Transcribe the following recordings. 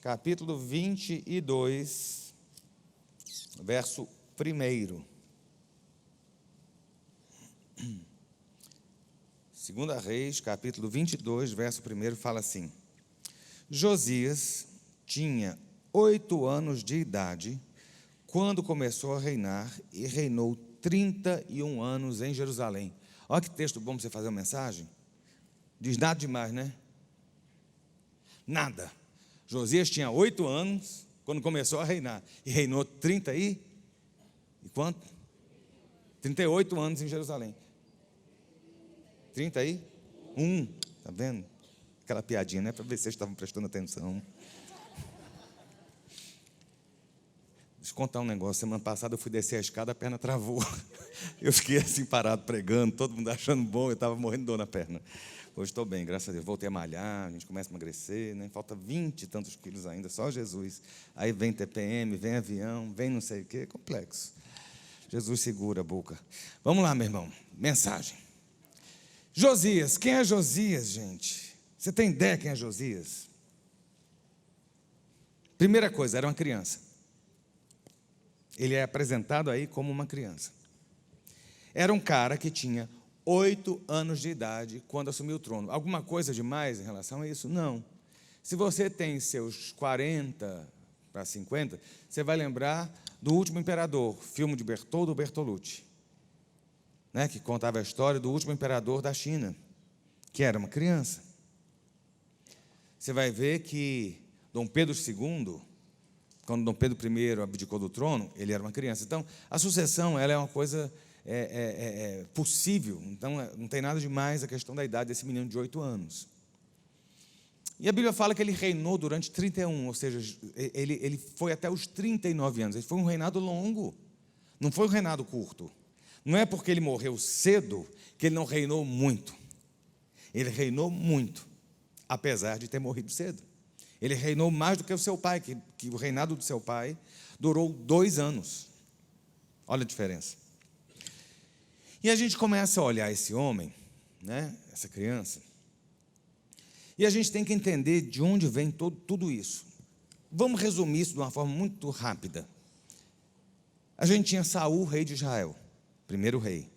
capítulo 22, verso 1. 2 Reis, capítulo 22, verso 1, fala assim: Josias tinha 8 anos de idade quando começou a reinar e reinou 31 anos em Jerusalém. Olha que texto bom para você fazer uma mensagem. Diz nada demais, né? Nada. Josias tinha 8 anos quando começou a reinar e reinou 30 e quanto? 38 anos em Jerusalém. 31, tá vendo? Aquela piadinha, né? Para ver se vocês estavam prestando atenção. Deixa eu contar um negócio. Semana passada eu fui descer a escada, a perna travou. Eu fiquei assim parado pregando, todo mundo achando bom, eu estava morrendo de dor na perna. Hoje estou bem, graças a Deus. Voltei a malhar, a gente começa a emagrecer, né? Falta 20 e tantos quilos ainda, só Jesus. Aí vem TPM, vem avião, vem não sei o quê, complexo. Jesus segura a boca. Vamos lá, meu irmão, mensagem. Josias, quem é Josias, gente? Você tem ideia quem é Josias? Primeira coisa, era uma criança. Ele é apresentado aí como uma criança. Era um cara que tinha 8 anos de idade quando assumiu o trono. Alguma coisa demais em relação a isso? Não. Se você tem seus 40 para 50, você vai lembrar do Último Imperador, filme de Bertoldo Bertolucci, né, que contava a história do último imperador da China, que era uma criança. Você vai ver que Dom Pedro II, quando Dom Pedro I abdicou do trono, ele era uma criança. Então, a sucessão ela é uma coisa possível. Então, não tem nada demais a questão da idade desse menino de 8 anos. E a Bíblia fala que ele reinou durante 31, ou seja, ele foi até os 39 anos. Ele foi um reinado longo, não foi um reinado curto. Não é porque ele morreu cedo que ele não reinou muito. Ele reinou muito, apesar de ter morrido cedo. Ele reinou mais do que o seu pai, que o reinado do seu pai durou 2 anos. Olha a diferença. E a gente começa a olhar esse homem, né, essa criança, e a gente tem que entender de onde vem tudo isso. Vamos resumir isso de uma forma muito rápida. A gente tinha Saul, rei de Israel. Primeiro rei.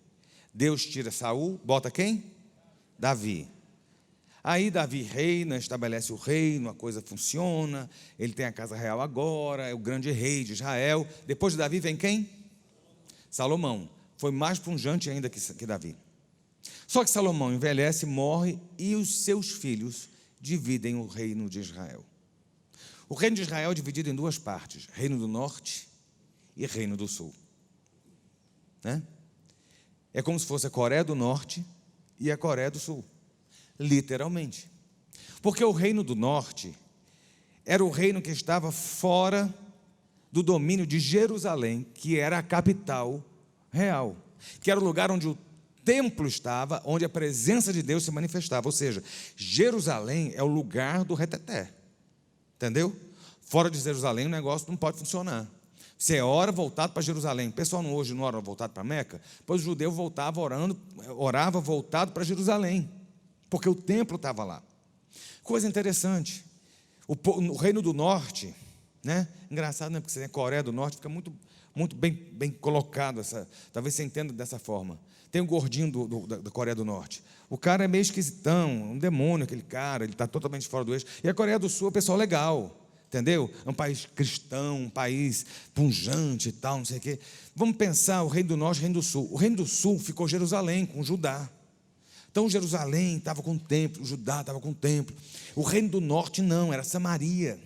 Deus tira Saul, bota quem? Davi. Aí Davi reina, estabelece o reino, a coisa funciona, ele tem a casa real agora, é o grande rei de Israel. Depois de Davi vem quem? Salomão. Foi mais pungente ainda que Davi. Só que Salomão envelhece, morre e os seus filhos dividem o reino de Israel. O reino de Israel é dividido em 2 partes, reino do norte e reino do sul. Né? É como se fosse a Coreia do Norte e a Coreia do Sul, literalmente. Porque o reino do norte era o reino que estava fora do domínio de Jerusalém, que era a capital real, que era o lugar onde o templo estava, onde a presença de Deus se manifestava. Ou seja, Jerusalém é o lugar do reteté, entendeu? Fora de Jerusalém o negócio não pode funcionar. Você ora voltado para Jerusalém. O pessoal hoje não ora voltado para Meca, pois o judeu orava voltado para Jerusalém, porque o templo estava lá. Coisa interessante, o reino do norte, né? Engraçado, né? Porque você tem a Coreia do Norte, fica muito bem colocado, talvez você entenda dessa forma. Tem o gordinho da Coreia do Norte. O cara é meio esquisitão, um demônio aquele cara, ele está totalmente fora do eixo. E a Coreia do Sul é o pessoal legal, entendeu? É um país cristão, um país punjante e tal, não sei o quê. Vamos pensar o reino do norte e o reino do sul. O reino do sul ficou Jerusalém, com Judá. Então Jerusalém estava com o templo, Judá estava com o templo. O reino do norte não, era Samaria.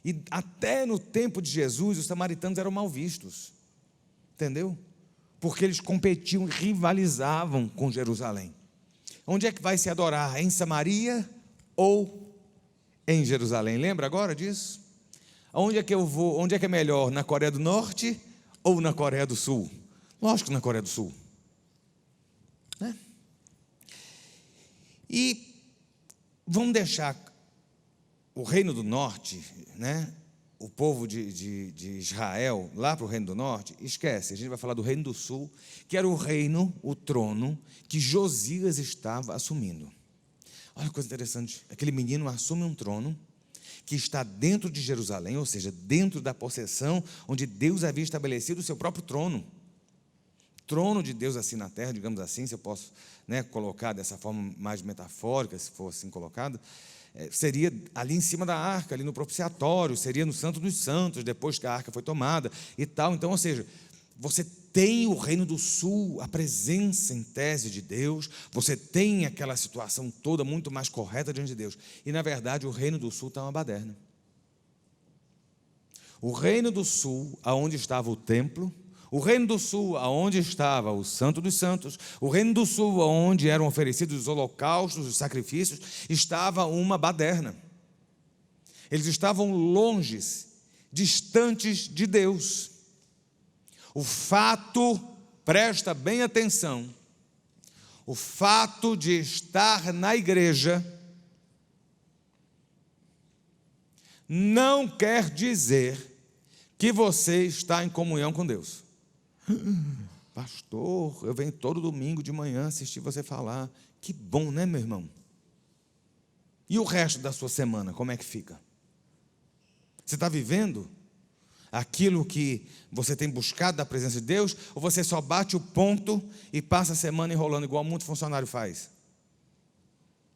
E até no tempo de Jesus, os samaritanos eram mal vistos, entendeu? Porque eles competiam, rivalizavam com Jerusalém. Onde é que vai se adorar? Em Samaria ou em Jerusalém? Lembra agora disso? Onde é que eu vou? Onde é que é melhor? Na Coreia do Norte ou na Coreia do Sul? Lógico que na Coreia do Sul, né? E vamos deixar o reino do norte, né? O povo de Israel lá para o reino do norte, esquece, a gente vai falar do reino do sul, que era o reino, o trono que Josias estava assumindo. Olha que coisa interessante, aquele menino assume um trono que está dentro de Jerusalém, ou seja, dentro da possessão onde Deus havia estabelecido o seu próprio trono. Trono de Deus assim na terra, digamos assim, se eu posso, colocar dessa forma mais metafórica, se for assim colocado, seria ali em cima da arca, ali no propiciatório, seria no Santo dos Santos, depois que a arca foi tomada e tal. Então, ou seja, você tem o reino do sul, a presença em tese de Deus, você tem aquela situação toda muito mais correta diante de Deus. E, na verdade, o reino do sul está uma baderna. O reino do sul, aonde estava o templo, o reino do sul, aonde estava o Santo dos Santos, o reino do sul, aonde eram oferecidos os holocaustos, os sacrifícios, estava uma baderna. Eles estavam longes, distantes de Deus. O fato, presta bem atenção, o fato de estar na igreja não quer dizer que você está em comunhão com Deus. Pastor, eu venho todo domingo de manhã assistir você falar. Que bom, né, meu irmão? E o resto da sua semana, como é que fica? Você está vivendo aquilo que você tem buscado da presença de Deus? Ou você só bate o ponto e passa a semana enrolando, igual muito funcionário faz?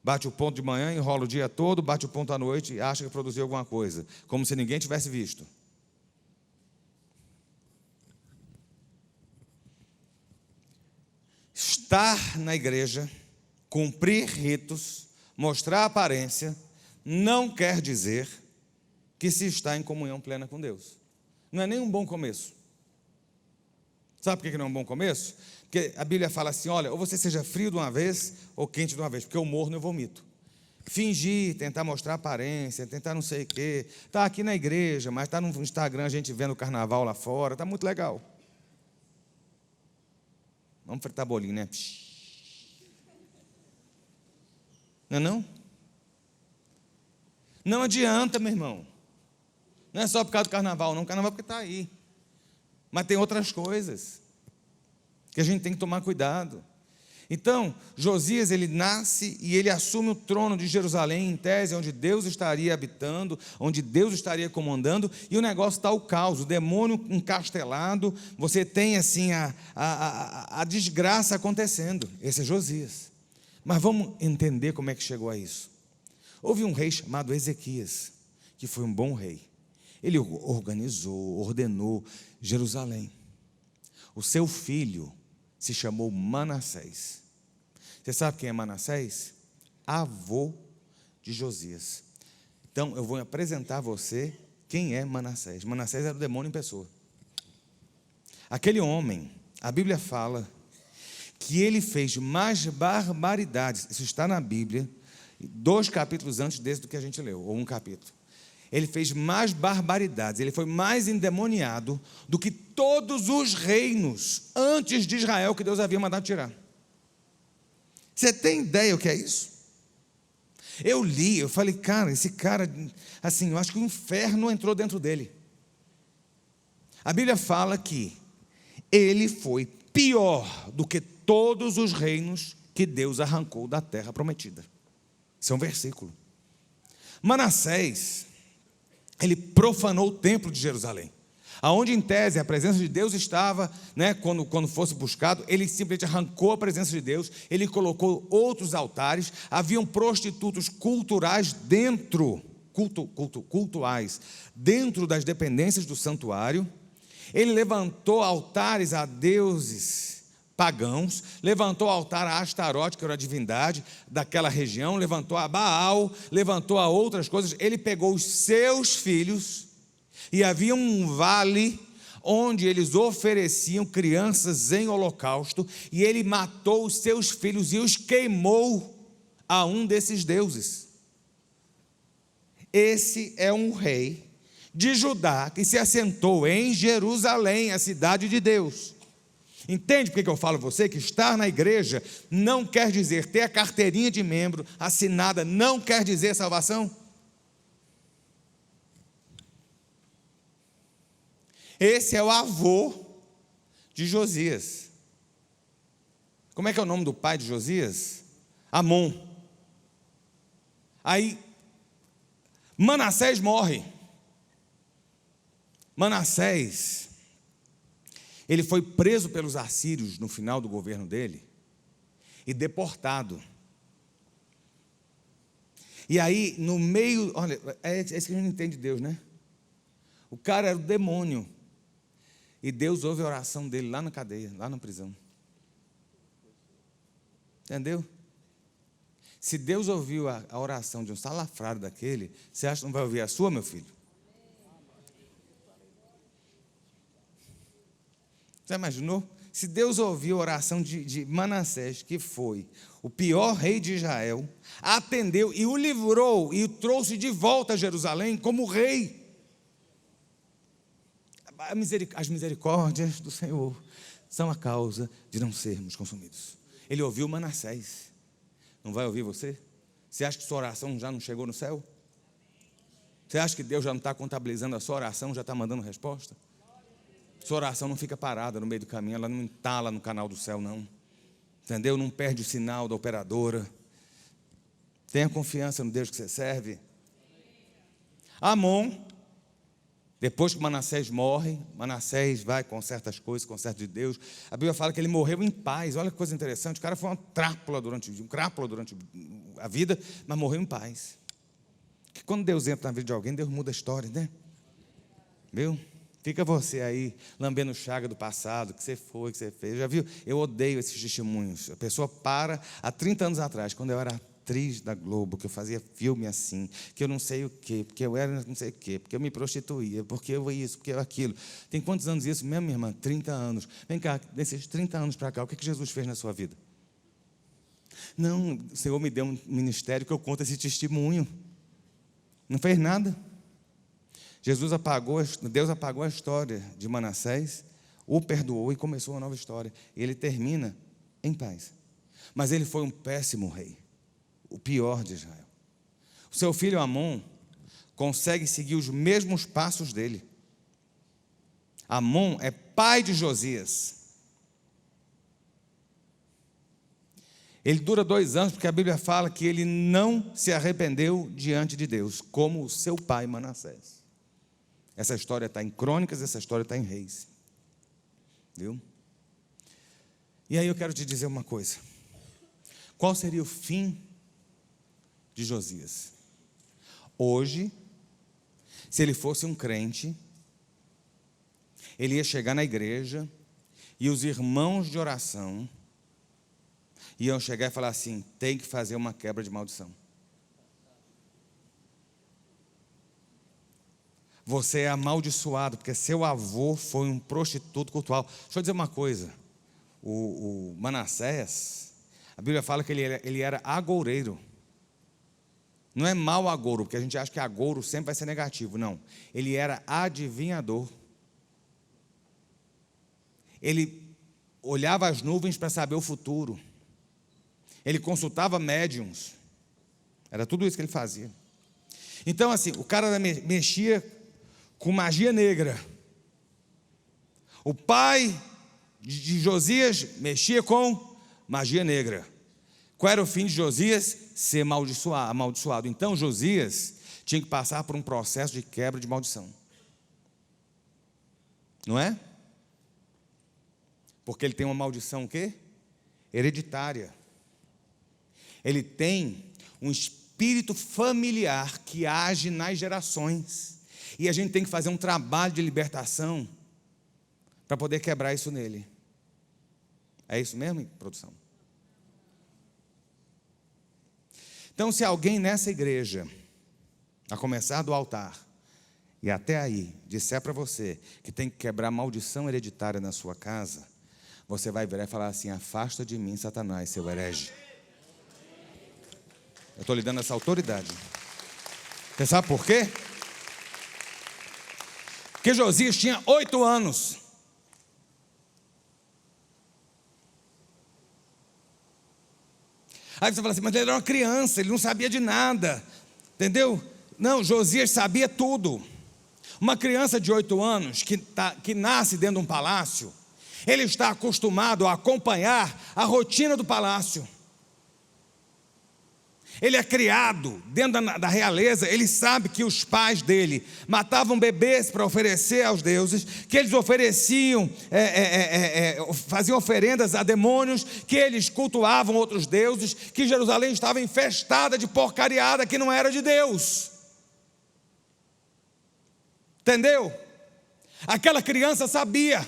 Bate o ponto de manhã, enrola o dia todo, bate o ponto à noite e acha que produziu alguma coisa, como se ninguém tivesse visto. Estar na igreja, cumprir ritos, mostrar aparência, não quer dizer que se está em comunhão plena com Deus. Não é nem um bom começo. Sabe por que não é um bom começo? Porque a Bíblia fala assim, olha, ou você seja frio de uma vez, ou quente de uma vez, porque eu morro e eu vomito. Fingir, tentar mostrar aparência, tentar não sei o quê. Está aqui na igreja, mas está no Instagram, a gente vendo o carnaval lá fora, está muito legal. Vamos fritar bolinho, né? Não é não? Não adianta, meu irmão. Não é só por causa do carnaval, não. O carnaval porque está aí. Mas tem outras coisas que a gente tem que tomar cuidado. Então, Josias, ele nasce e ele assume o trono de Jerusalém, em tese, onde Deus estaria habitando, onde Deus estaria comandando, e o negócio está o caos, o demônio encastelado, você tem assim a desgraça acontecendo. Esse é Josias. Mas vamos entender como é que chegou a isso. Houve um rei chamado Ezequias, que foi um bom rei. Ele organizou, ordenou Jerusalém. O seu filho se chamou Manassés. Você sabe quem é Manassés? Avô de Josias. Então, eu vou apresentar a você quem é Manassés. Manassés era o demônio em pessoa. Aquele homem, a Bíblia fala que ele fez mais barbaridades. Isso está na Bíblia, 2 capítulos antes desse do que a gente leu, ou 1 capítulo. Ele fez mais barbaridades, ele foi mais endemoniado do que todos os reinos antes de Israel que Deus havia mandado tirar. Você tem ideia o que é isso? Eu li, eu falei, cara, esse cara, assim, eu acho que o inferno entrou dentro dele. A Bíblia fala que ele foi pior do que todos os reinos que Deus arrancou da terra prometida. Isso é um versículo. Manassés, ele profanou o templo de Jerusalém, aonde em tese a presença de Deus estava, quando fosse buscado. Ele simplesmente arrancou a presença de Deus, ele colocou outros altares, haviam prostitutos culturais cultuais dentro das dependências do santuário. Ele levantou altares a deuses pagãos, levantou altar a Astarote, que era a divindade daquela região, levantou a Baal, levantou a outras coisas. Ele pegou os seus filhos, e havia um vale onde eles ofereciam crianças em holocausto, e ele matou os seus filhos e os queimou a um desses deuses. Esse é um rei de Judá que se assentou em Jerusalém, a cidade de Deus. Entende por que eu falo a você que estar na igreja não quer dizer ter a carteirinha de membro assinada, não quer dizer salvação? Esse é o avô de Josias. Como é que é o nome do pai de Josias? Amon. Aí, Manassés morre. Manassés, ele foi preso pelos assírios no final do governo dele e deportado. E aí, no meio, olha, é isso que a gente não entende de Deus, né? O cara era o demônio. E Deus ouve a oração dele lá na cadeia, lá na prisão. Entendeu? Se Deus ouviu a oração de um salafrário daquele, você acha que não vai ouvir a sua, meu filho? Você imaginou? Se Deus ouviu a oração de Manassés, que foi o pior rei de Israel, atendeu e o livrou e o trouxe de volta a Jerusalém como rei. As misericórdias do Senhor são a causa de não sermos consumidos. Ele ouviu Manassés. Não vai ouvir você? Você acha que sua oração já não chegou no céu? Você acha que Deus já não está contabilizando a sua oração, já está mandando resposta? Sua oração não fica parada no meio do caminho, ela não entala no canal do céu, não. Entendeu? Não perde o sinal da operadora. Tenha confiança no Deus que você serve. Amon, depois que Manassés morre, Manassés vai com certas coisas, com certo de Deus. A Bíblia fala que ele morreu em paz. Olha que coisa interessante. O cara foi um crápula durante a vida, mas morreu em paz. Que quando Deus entra na vida de alguém, Deus muda a história, né? Viu? Fica você aí, lambendo chaga do passado, que você foi, que você fez. Já viu? Eu odeio esses testemunhos. A pessoa para, há 30 anos atrás, quando eu era atriz da Globo, que eu fazia filme assim, que eu não sei o quê, porque eu era não sei o quê, porque eu me prostituía, porque eu isso, porque eu aquilo. Tem quantos anos isso mesmo, minha irmã? 30 anos. Vem cá, desses 30 anos para cá, o que Jesus fez na sua vida? Não, o Senhor me deu um ministério que eu conto esse testemunho. Não fez nada. Deus apagou a história de Manassés, o perdoou e começou uma nova história. E ele termina em paz. Mas ele foi um péssimo rei, o pior de Israel. O seu filho Amon consegue seguir os mesmos passos dele. Amon é pai de Josias. Ele dura 2 anos, porque a Bíblia fala que ele não se arrependeu diante de Deus, como o seu pai Manassés. Essa história está em Crônicas, essa história está em Reis. Viu? E aí eu quero te dizer uma coisa. Qual seria o fim de Josias? Hoje, se ele fosse um crente, ele ia chegar na igreja e os irmãos de oração iam chegar e falar assim: tem que fazer uma quebra de maldição. Você é amaldiçoado, porque seu avô foi um prostituto cultural. Deixa eu dizer uma coisa. O Manassés, a Bíblia fala que ele era agoureiro. Não é mau agouro, porque a gente acha que agouro sempre vai ser negativo. Não. Ele era adivinhador. Ele olhava as nuvens para saber o futuro. Ele consultava médiuns. Era tudo isso que ele fazia. Então, assim, o cara mexia com magia negra. O pai de Josias mexia com magia negra. Qual era o fim de Josias? Ser amaldiçoado. Então Josias tinha que passar por um processo de quebra de maldição. Não é? Porque ele tem uma maldição o quê? Hereditária. Ele tem um espírito familiar que age nas gerações. E a gente tem que fazer um trabalho de libertação para poder quebrar isso nele. É isso mesmo, produção? Então, se alguém nessa igreja, a começar do altar e até aí, disser para você que tem que quebrar a maldição hereditária na sua casa, você vai virar e falar assim: afasta de mim, Satanás, seu herege. Eu estou lhe dando essa autoridade. Você sabe por quê? Porque Josias tinha 8 anos. Aí você fala assim: mas ele era uma criança, ele não sabia de nada. Entendeu? Não, Josias sabia tudo. Uma criança de 8 anos que nasce dentro de um palácio, ele está acostumado a acompanhar a rotina do palácio. Ele é criado dentro da realeza, ele sabe que os pais dele matavam bebês para oferecer aos deuses, que eles ofereciam, faziam oferendas a demônios, que eles cultuavam outros deuses, que Jerusalém estava infestada de porcariada que não era de Deus. Entendeu? Aquela criança sabia.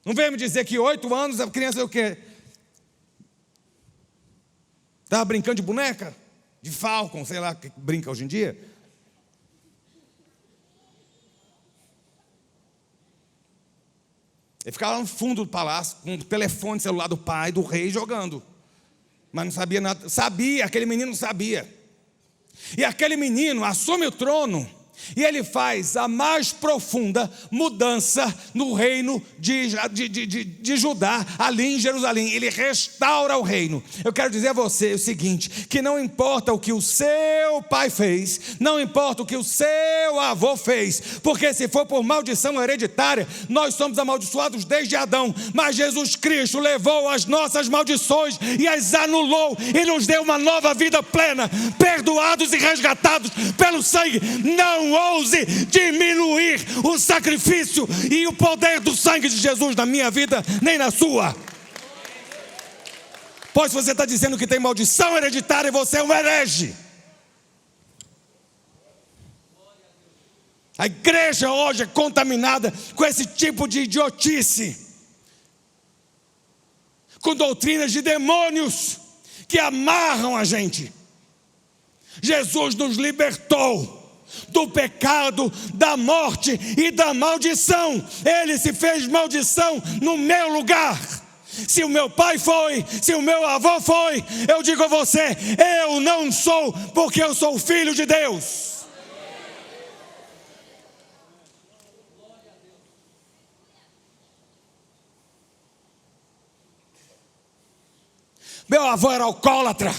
Não vem me dizer que 8 anos a criança é o quê? Estava brincando de boneca? De Falcon, sei lá, que brinca hoje em dia. Ele ficava no fundo do palácio, com o telefone celular do pai, do rei, jogando. Mas não sabia nada. Sabia, aquele menino sabia. E aquele menino assume o trono. E ele faz a mais profunda mudança no reino de Judá, ali em Jerusalém. Ele restaura o reino. Eu quero dizer a você o seguinte, que não importa o que o seu pai fez, não importa o que o seu avô fez, porque se for por maldição hereditária, nós somos amaldiçoados desde Adão, mas Jesus Cristo levou as nossas maldições e as anulou, e nos deu uma nova vida plena, perdoados e resgatados pelo sangue. Não ouse diminuir o sacrifício e o poder do sangue de Jesus na minha vida, nem na sua. Pois você está dizendo que tem maldição hereditária e você é um herege. A igreja hoje é contaminada com esse tipo de idiotice, com doutrinas de demônios que amarram a gente. Jesus nos libertou do pecado, da morte e da maldição. Ele se fez maldição no meu lugar. Se o meu pai foi, se o meu avô foi, eu digo a você, eu não sou, porque eu sou filho de Deus. Meu avô era alcoólatra.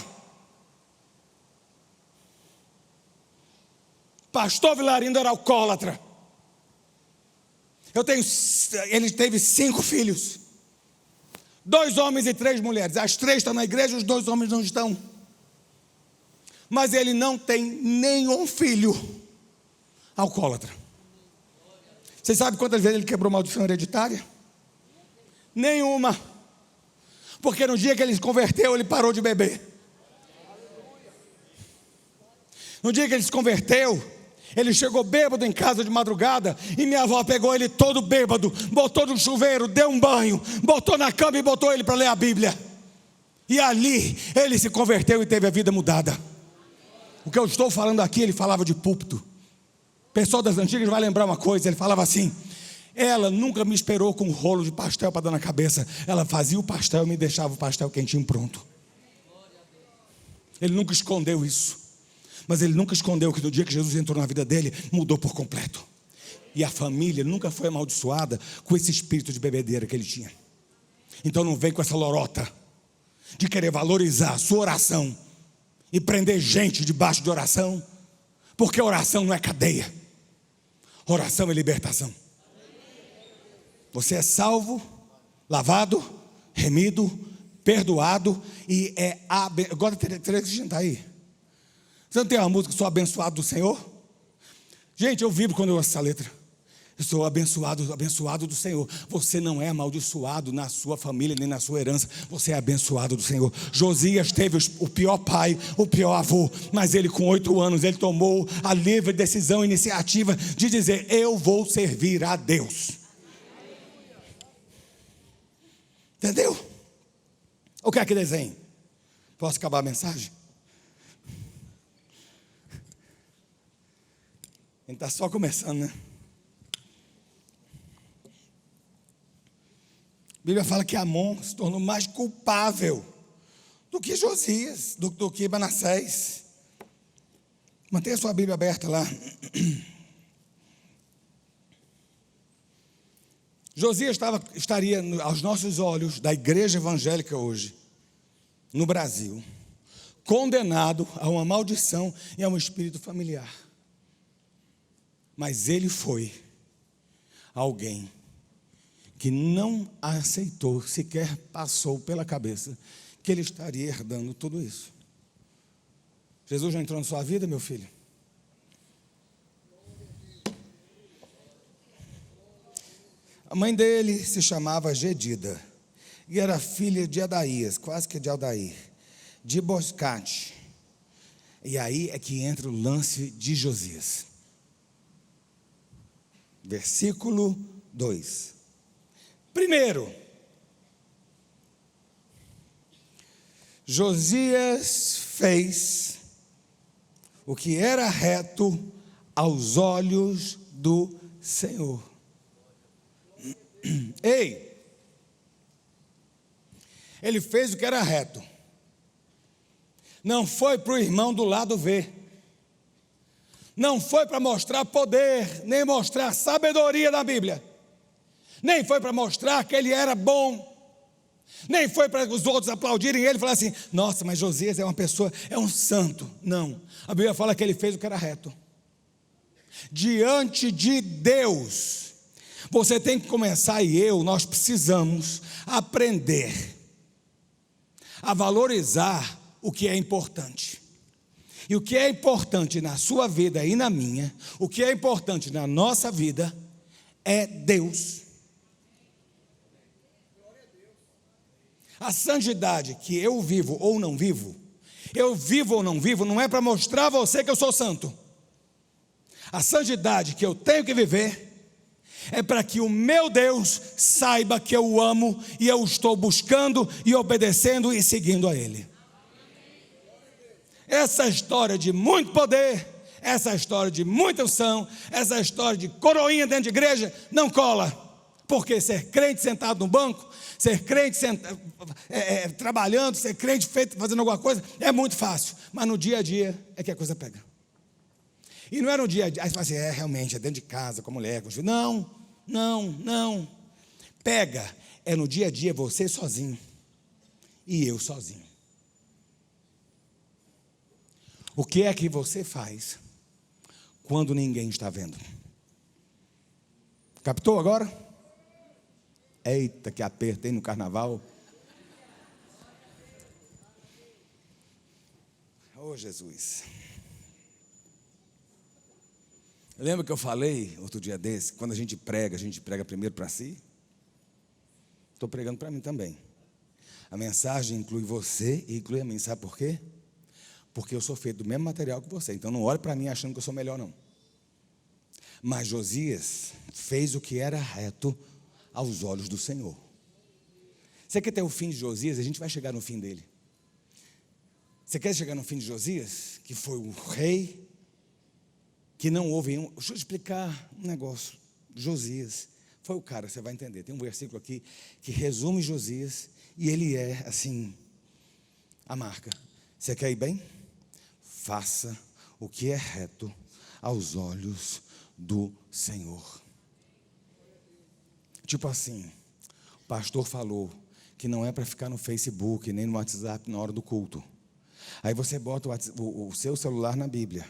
Pastor Vilarindo era alcoólatra. Ele teve 5 filhos. 2 homens e 3 mulheres. As 3 estão na igreja, os 2 homens não estão. Mas ele não tem nenhum filho alcoólatra. Vocês sabem quantas vezes ele quebrou maldição hereditária? Nenhuma. Porque no dia que ele se converteu, ele parou de beber. No dia que ele se converteu, ele chegou bêbado em casa de madrugada, e minha avó pegou ele todo bêbado, botou no chuveiro, deu um banho, botou na cama e botou ele para ler a Bíblia. E ali ele se converteu e teve a vida mudada. O que eu estou falando aqui, ele falava de púlpito. O pessoal das antigas vai lembrar uma coisa, ele falava assim: ela nunca me esperou com um rolo de pastel para dar na cabeça. Ela fazia o pastel e me deixava o pastel quentinho pronto. Ele nunca escondeu isso. Mas ele nunca escondeu que no dia que Jesus entrou na vida dele, mudou por completo. E a família nunca foi amaldiçoada com esse espírito de bebedeira que ele tinha. Então não vem com essa lorota de querer valorizar a sua oração e prender gente debaixo de oração, porque oração não é cadeia. Oração é libertação. Você é salvo, lavado, remido, perdoado e é abençoado. Agora teria que sentar aí. Você não tem uma música, sou abençoado do Senhor? Gente, eu vibro quando eu ouço essa letra. Eu sou abençoado, abençoado do Senhor. Você não é amaldiçoado na sua família, nem na sua herança. Você é abençoado do Senhor. Josias teve o pior pai, o pior avô, mas ele com 8 anos, ele tomou a livre decisão, iniciativa de dizer: eu vou servir a Deus. Entendeu? O que é que desenho? Posso acabar a mensagem? A gente está só começando, né? A Bíblia fala que Amon se tornou mais culpável do que Josias, do que Manassés. Mantenha a sua Bíblia aberta lá. Josias estaria aos nossos olhos, da igreja evangélica hoje, no Brasil, condenado a uma maldição e a um espírito familiar. Mas ele foi alguém que não aceitou, sequer passou pela cabeça que ele estaria herdando tudo isso. Jesus já entrou na sua vida, meu filho? A mãe dele se chamava Gedida e era filha de Adaías, quase que de Aldair, de Boscate. E aí é que entra o lance de Josias. Versículo 2. Primeiro, Josias fez o que era reto aos olhos do Senhor. Ei, ele fez o que era reto. Não foi para o irmão do lado ver. Não foi para mostrar poder, nem mostrar sabedoria da Bíblia. Nem foi para mostrar que ele era bom. Nem foi para os outros aplaudirem ele e falar assim: nossa, mas Josias é uma pessoa, é um santo. Não, a Bíblia fala que ele fez o que era reto. Diante de Deus, você tem que começar, e nós precisamos aprender a valorizar o que é importante. E o que é importante na sua vida e na minha, o que é importante na nossa vida, é Deus. A santidade que eu vivo ou não vivo, não é para mostrar a você que eu sou santo. A santidade que eu tenho que viver é para que o meu Deus saiba que eu o amo e eu estou buscando e obedecendo e seguindo a Ele. Essa história de muito poder, essa história de muita unção, essa história de coroinha dentro de igreja, não cola. Porque ser crente sentado no banco, ser crente trabalhando, ser crente fazendo alguma coisa, é muito fácil. Mas no dia a dia é que a coisa pega. E não é no dia a dia, aí você fala assim, realmente, é dentro de casa, com a mulher, com os filhos. Não. Pega, é no dia a dia você sozinho e eu sozinho. O que é que você faz quando ninguém está vendo? Captou agora? Eita, que aperto, hein, no carnaval. Oh, Jesus. Lembra que eu falei outro dia desse? Quando a gente prega primeiro para si. Estou pregando para mim também. A mensagem inclui você e inclui a mim. Sabe por quê? Porque eu sou feito do mesmo material que você. Então não olhe para mim achando que eu sou melhor, não. Mas Josias fez o que era reto aos olhos do Senhor. Você quer ter o fim de Josias? A gente vai chegar no fim dele. Você quer chegar no fim de Josias? Que foi o rei que não houve um... Deixa eu explicar um negócio. Josias foi o cara, você vai entender. Tem um versículo aqui que resume Josias e ele é assim, a marca. Você quer ir bem? Faça o que é reto aos olhos do Senhor. Tipo assim, o pastor falou que não é para ficar no Facebook nem no WhatsApp na hora do culto. Aí você bota o seu celular na Bíblia.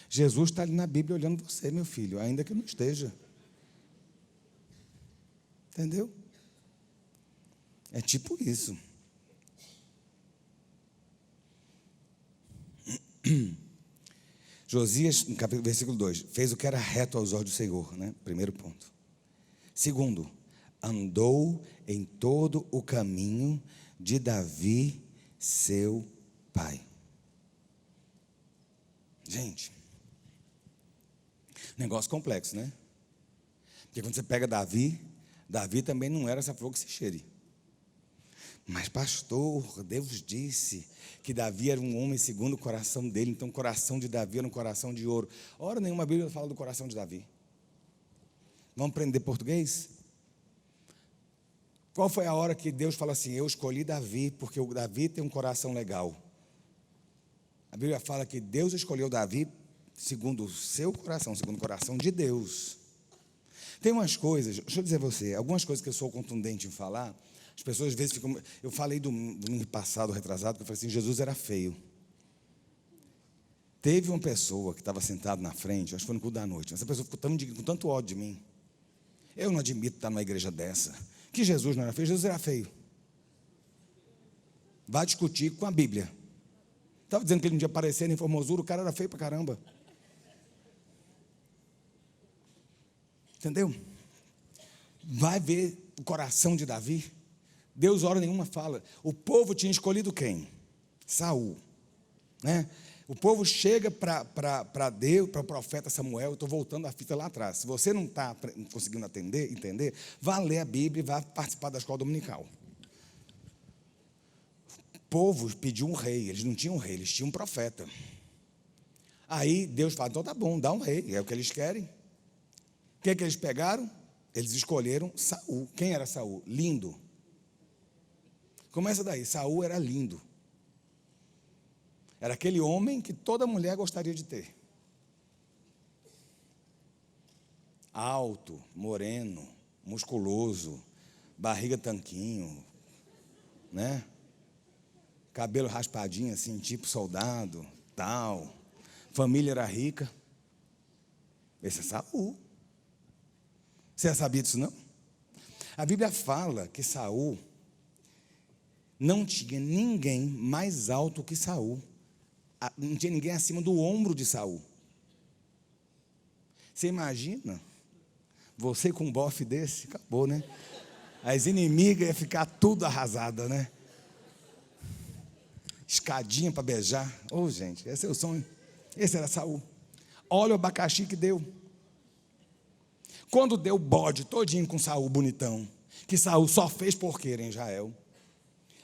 Jesus está ali na Bíblia olhando você, meu filho, ainda que não esteja. Entendeu? É tipo isso. Josias, no capítulo, versículo 2, fez o que era reto aos olhos do Senhor, né? Primeiro ponto. Segundo, andou em todo o caminho de Davi, seu pai. Gente, negócio complexo, né? Porque quando você pega Davi também não era essa flor que se cheire. Mas pastor, Deus disse que Davi era um homem segundo o coração dele, então o coração de Davi era um coração de ouro. Ora, nenhuma Bíblia fala do coração de Davi. Vamos aprender português? Qual foi a hora que Deus falou assim, eu escolhi Davi, porque o Davi tem um coração legal? A Bíblia fala que Deus escolheu Davi segundo o seu coração, segundo o coração de Deus. Tem umas coisas, deixa eu dizer a você, algumas coisas que eu sou contundente em falar, as pessoas às vezes ficam... Eu falei domingo passado, retrasado, que eu falei assim, Jesus era feio. Teve uma pessoa que estava sentada na frente, acho que foi no culto da noite, essa pessoa ficou com tanto ódio de mim. Eu não admito estar numa igreja dessa. Que Jesus não era feio, Jesus era feio. Vá discutir com a Bíblia. Estava dizendo que ele não tinha aparecido em formosura, o cara era feio pra caramba. Entendeu? Vai ver o coração de Davi. Deus, hora nenhuma, fala. O povo tinha escolhido quem? Saul. Né? O povo chega para Deus, para o profeta Samuel. Eu estou voltando a fita lá atrás. Se você não está conseguindo entender, vá ler a Bíblia e vá participar da escola dominical. O povo pediu um rei. Eles não tinham um rei, eles tinham um profeta. Aí Deus fala, então tá bom, dá um rei. É o que eles querem. O que é que eles pegaram? Eles escolheram Saul. Quem era Saul? Lindo. Começa daí. Saul era lindo. Era aquele homem que toda mulher gostaria de ter. Alto, moreno, musculoso, barriga tanquinho, né? Cabelo raspadinho assim, tipo soldado, tal. Família era rica. Esse é Saul. Você já sabia disso, não? A Bíblia fala que Saul não tinha ninguém mais alto que Saul. Não tinha ninguém acima do ombro de Saul. Você imagina? Você com um bofe desse, acabou, né? As inimigas iam ficar tudo arrasadas, né? Escadinha para beijar. Ô, gente, esse é o sonho. Esse era Saul. Olha o abacaxi que deu. Quando deu bode todinho com Saul bonitão, que Saul só fez porqueira em Israel,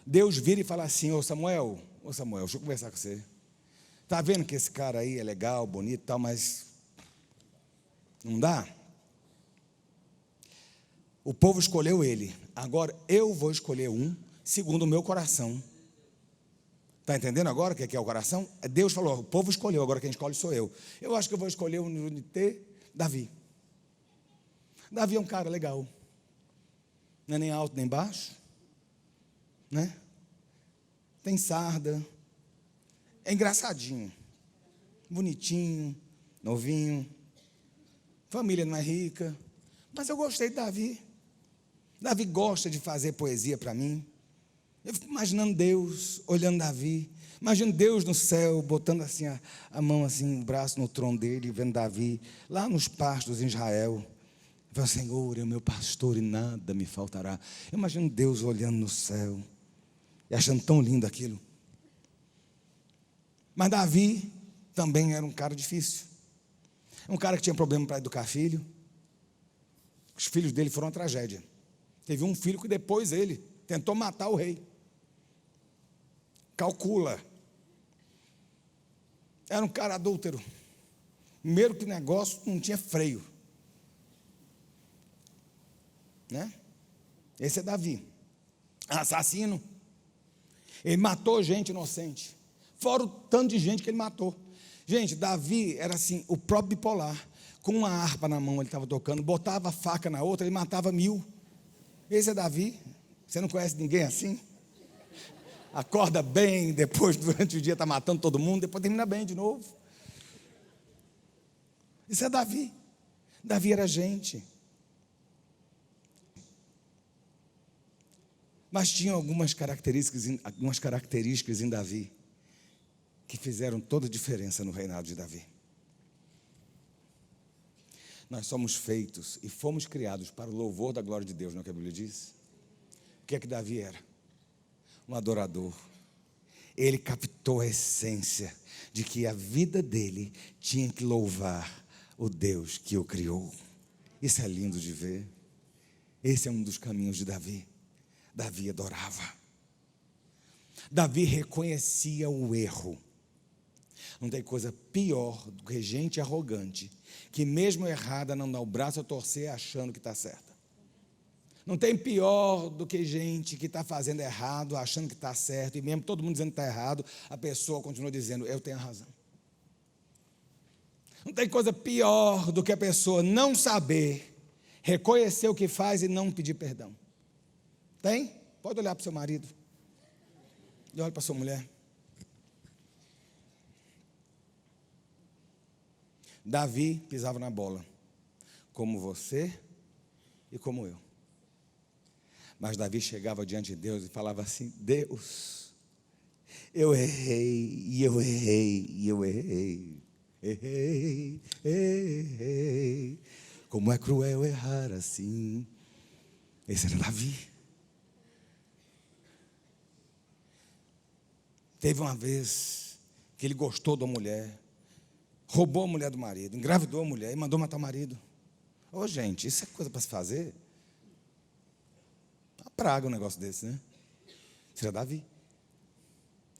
Deus vira e fala assim, ô Samuel, deixa eu conversar com você. Está vendo que esse cara aí é legal, bonito e tal, mas não dá? O povo escolheu ele. Agora eu vou escolher um segundo o meu coração. Está entendendo agora o que é o coração? Deus falou, o povo escolheu, agora quem escolhe sou eu. Eu acho que eu vou escolher o Unité, Davi. Davi é um cara legal. Não é nem alto nem baixo. Né? Tem sarda. É engraçadinho. Bonitinho, novinho. Família não é rica. Mas eu gostei de Davi. Davi gosta de fazer poesia para mim. Eu fico imaginando Deus olhando Davi. Imagino Deus no céu, botando assim a mão, assim, o braço no trono dele, vendo Davi, lá nos pastos em Israel. Fala, Senhor, é o meu pastor e nada me faltará. Eu imagino Deus olhando no céu e achando tão lindo aquilo. Mas Davi também era um cara difícil. Um cara que tinha problema para educar filho. Os filhos dele foram uma tragédia. Teve um filho que depois ele tentou matar o rei. Calcula. Era um cara adúltero. Primeiro que o negócio não tinha freio. Né? Esse é Davi. Assassino. Ele matou gente inocente. Fora o tanto de gente que ele matou. Gente, Davi era assim, o próprio bipolar. Com uma harpa na mão ele estava tocando, botava a faca na outra, ele matava 1000. Esse é Davi. Você não conhece ninguém assim? Acorda bem, depois durante o dia está matando todo mundo, depois termina bem de novo. Isso é Davi. Davi era gente. Mas tinha algumas características em Davi que fizeram toda a diferença no reinado de Davi. Nós somos feitos e fomos criados para o louvor da glória de Deus, não é o que a Bíblia diz? O que é que Davi era? Um adorador. Ele captou a essência de que a vida dele tinha que louvar o Deus que o criou. Isso é lindo de ver. Esse é um dos caminhos de Davi. Davi adorava. Davi reconhecia o erro. Não tem coisa pior do que gente arrogante, que mesmo errada não dá o braço a torcer achando que está certa. Não tem pior do que gente que está fazendo errado, achando que está certo, e mesmo todo mundo dizendo que está errado, a pessoa continua dizendo, eu tenho razão. Não tem coisa pior do que a pessoa não saber, reconhecer o que faz e não pedir perdão. Tem? Pode olhar para o seu marido. E olha para a sua mulher. Davi pisava na bola, como você e como eu. Mas Davi chegava diante de Deus e falava assim, Deus, Eu errei, e eu errei, e eu errei. Errei, errei. Como é cruel errar assim. Esse era Davi. Teve uma vez que ele gostou da mulher, roubou a mulher do marido, engravidou a mulher e mandou matar o marido. Ô, gente, isso é coisa para se fazer? Uma praga um negócio desse, né? Isso era Davi.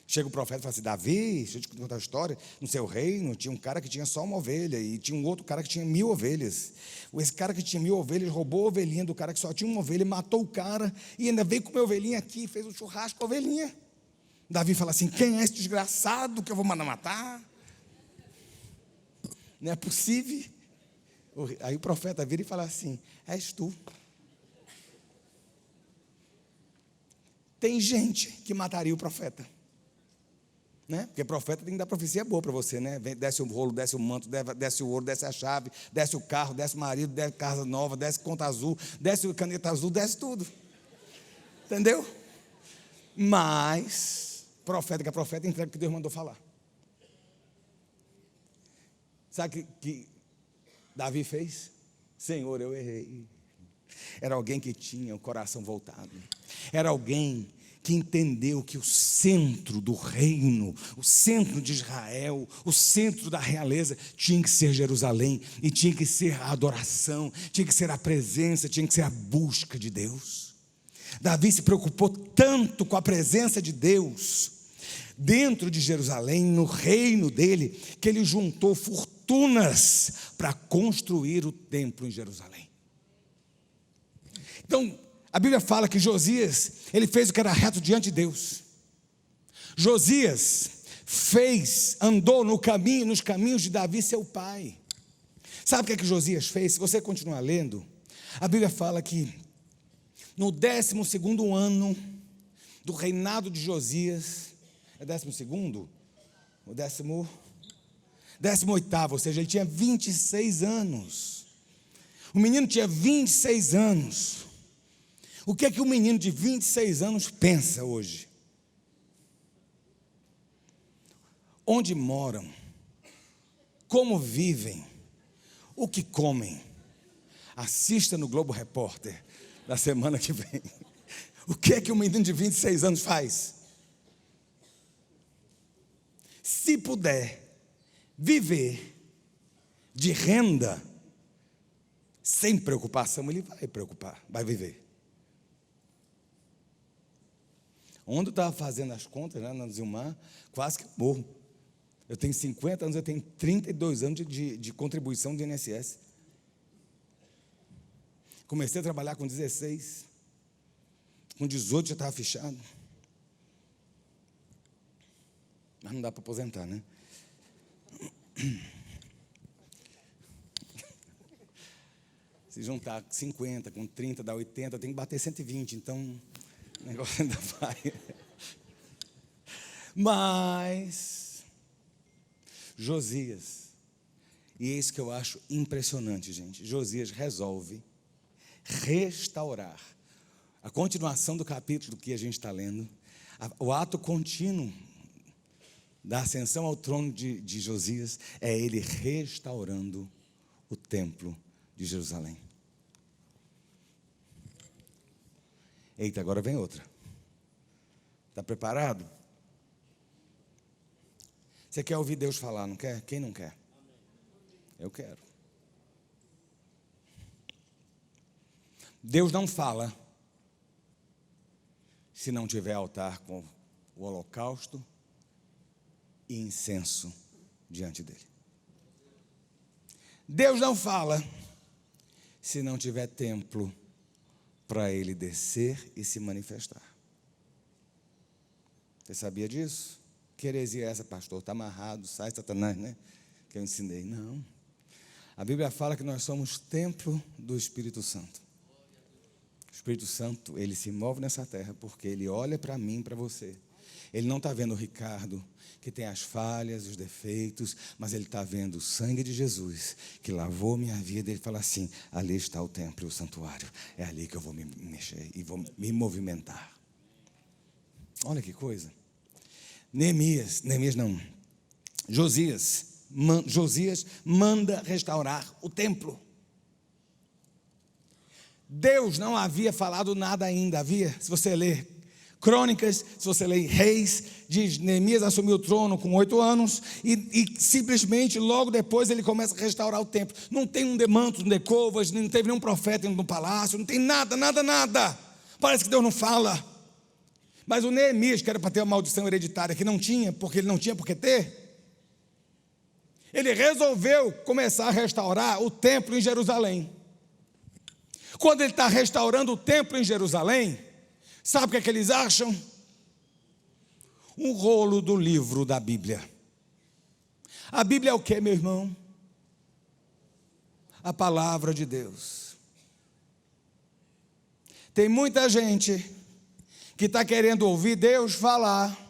Chega o profeta e fala assim: Davi, deixa eu te contar a história. No seu reino tinha um cara que tinha só uma ovelha, e tinha um outro cara que tinha 1000 ovelhas. Esse cara que tinha 1000 ovelhas roubou a ovelhinha do cara que só tinha uma ovelha, matou o cara, e ainda veio comer a ovelhinha aqui, fez um churrasco com a ovelhinha. Davi fala assim: quem é esse desgraçado que eu vou mandar matar? Não é possível. Aí o profeta vira e fala assim: és tu. Tem gente que mataria o profeta, né? Porque profeta tem que dar profecia boa para você, né? Desce o rolo, desce o manto, desce o ouro, desce a chave, desce o carro, desce o marido, desce casa nova, desce conta azul, desce caneta azul, desce tudo. Entendeu? Mas profeta que é profeta entrega o que Deus mandou falar. Sabe que Davi fez? Senhor, eu errei. Era alguém que tinha o coração voltado. Era alguém que entendeu que o centro do reino, o centro de Israel, o centro da realeza tinha que ser Jerusalém, e tinha que ser a adoração, tinha que ser a presença, tinha que ser a busca de Deus. Davi se preocupou tanto com a presença de Deus dentro de Jerusalém, no reino dele, que ele juntou fortunas para construir o templo em Jerusalém. Então, a Bíblia fala que Josias, ele fez o que era reto diante de Deus. Josias andou nos caminhos de Davi, seu pai. Sabe o que Josias fez? Se você continuar lendo, a Bíblia fala que no 12º ano do reinado de Josias, é 12º? O 18º, ou seja, ele tinha 26 anos. O menino tinha 26 anos. O que é que um menino de 26 anos pensa hoje? Onde moram? Como vivem? O que comem? Assista no Globo Repórter da semana que vem. O que é que um menino de 26 anos faz? Se puder viver de renda, sem preocupação, ele vai viver. Ontem eu estava fazendo as contas, né, na Zilmar, quase que morro. Eu tenho 50 anos, eu tenho 32 anos de contribuição do INSS. Comecei a trabalhar com 16, com 18 já estava fechado. Mas não dá para aposentar, né? Se juntar 50 com 30 dá 80, eu tenho que bater 120, então o negócio ainda vai. Mas Josias, e é isso que eu acho impressionante, gente. Josias resolve restaurar. A continuação do capítulo que a gente está lendo, o ato contínuo da ascensão ao trono de Josias, é ele restaurando o templo de Jerusalém. Eita, agora vem outra. Está preparado? Você quer ouvir Deus falar, não quer? Quem não quer? Eu quero. Deus não fala se não tiver altar com o holocausto e incenso diante dele. Deus não fala se não tiver templo para ele descer e se manifestar. Você sabia disso? Que heresia é essa, pastor? Está amarrado, sai Satanás, né? Que eu ensinei. Não. A Bíblia fala que nós somos templo do Espírito Santo. O Espírito Santo, ele se move nessa terra porque ele olha para mim e para você. Ele não está vendo o Ricardo, que tem as falhas, os defeitos, mas ele está vendo o sangue de Jesus, que lavou minha vida. Ele fala assim: ali está o templo e o santuário. É ali que eu vou me mexer e vou me movimentar. Olha que coisa. Josias manda restaurar o templo. Deus não havia falado nada ainda, se você ler Crônicas, se você ler Reis, diz, Neemias assumiu o trono com 8 anos, e simplesmente logo depois ele começa a restaurar o templo. Não tem um demanto, um decovas, não teve nenhum profeta no palácio, não tem nada. Parece que Deus não fala. Mas o Neemias, que era para ter uma maldição hereditária, que não tinha, porque ele não tinha por que ter, ele resolveu começar a restaurar o templo em Jerusalém. Quando ele está restaurando o templo em Jerusalém, sabe o que é que eles acham? Um rolo do livro da Bíblia. A Bíblia é o que, meu irmão? A palavra de Deus. Tem muita gente que está querendo ouvir Deus falar.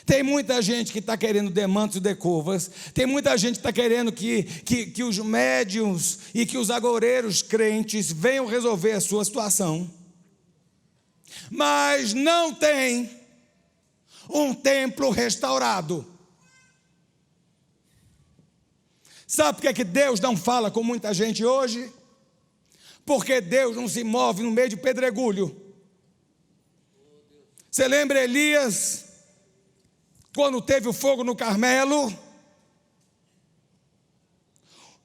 Tem muita gente que está querendo demantos e decovas. Tem muita gente que está querendo que os médiuns e que os agoureiros crentes venham resolver a sua situação. Mas não tem um templo restaurado. Sabe por que é que Deus não fala com muita gente hoje? Porque Deus não se move no meio de pedregulho. Você lembra Elias, quando teve o fogo no Carmelo?